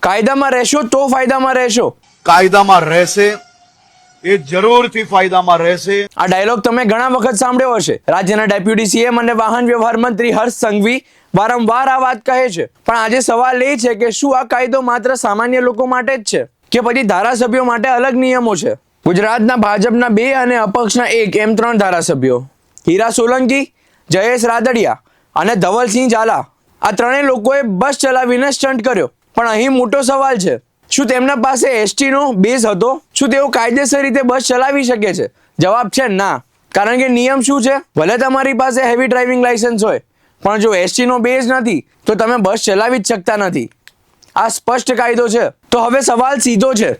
કાયદામાં રહેશો તો ફાયદામાં રહેશો. કાયદામાં રહેશે, એ જરૂરથી ફાયદામાં રહેશે. આ ડાયલોગ તમે ઘણા વખત સાંભળ્યો હશે. રાજ્યના ડેપ્યુટી સીએમ અને વાહન વ્યવહાર મંત્રી હર્ષ સંઘવી વારંવાર આ વાત કહે છે. પણ આજે સવાલ એ છે કે શું આ કાયદો માત્ર સામાન્ય લોકો માટે જ છે કે પછી ધારાસભ્યો માટે અલગ નિયમો છે? ગુજરાતના ભાજપના 2 અને અપક્ષના 1 એમ 3 ધારાસભ્યો હીરા સોલંકી, જયેશ રાદડિયા અને ધવલસિંહ ઝાલા, આ ત્રણેય લોકોએ બસ ચલાવીને સ્ટન્ટ કર્યો. પણ અહીં મોટો સવાલ છે, શું તેમના પાસે એસટી નો બેઝ હતો? શું તેઓ કાયદેસર રીતે બસ ચલાવી શકે છે? જવાબ છે ના. કારણ કે નિયમ શું છે? ભલે તમારી પાસે હેવી ડ્રાઇવિંગ લાયસન્સ હોય, પણ જો એસટી નો બેઝ નથી તો તમે બસ ચલાવી જ શકતા નથી. આ સ્પષ્ટ કાયદો છે. તો હવે સવાલ સીધો છે,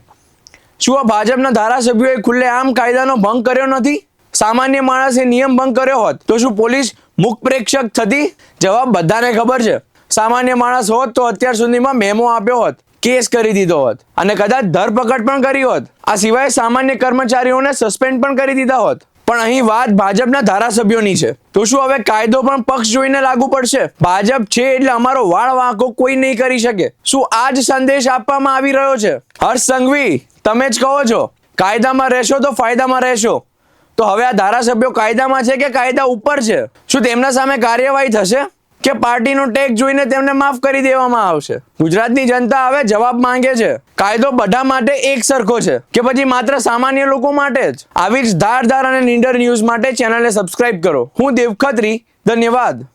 શું આ ભાજપના ધારાસભ્યોએ ખુલ્લેઆમ કાયદાનો ભંગ કર્યો નથી? સામાન્ય માણસે નિયમ ભંગ કર્યો હોત તો શું પોલીસ મુખ પ્રેક્ષક થતી? જવાબ બધાને ખબર છે. સામાન્ય માણસ હોત તો અત્યાર સુધીમાં મેમો આપ્યો હોત, કેસ કરી દીધો હોત અને કદાચ ધરપકડ પણ કરી હોત. આ સિવાય સામાન્ય કર્મચારીઓને સસ્પેન્ડ પણ કરી દીધા હોત. પણ અહીં વાત ભાજપના ધારાસભ્યોની છે. તો શું હવે કાયદો પણ પક્ષ જોઈને લાગુ પડશે? ભાજપ છે એટલે અમારો વાળ વાંકો કોઈ નહીં કરી શકે. શું આ જ સંદેશ આપવામાં આવી રહ્યો છે? હર્ષ સંઘવી, તમે જ કહો છો કાયદામાં રહેશો તો ફાયદામાં રહેશો. તો હવે આ ધારાસભ્યો કાયદામાં છે કે કાયદા ઉપર છે? શું તેમના સામે કાર્યવાહી થશે કે પાર્ટીનો ટેગ જોઈને તેમને માફ કરી દેવામાં આવશે? ગુજરાતની જનતા હવે જવાબ માંગે છે. કાયદો બધા માટે એક સરખો છે કે પછી માત્ર સામાન્ય લોકો માટે જ? આવી જ ધારદાર અને નિડર ન્યૂઝ માટે ચેનલને સબસ્ક્રાઇબ કરો. હું દેવ ખત્રી, ધન્યવાદ.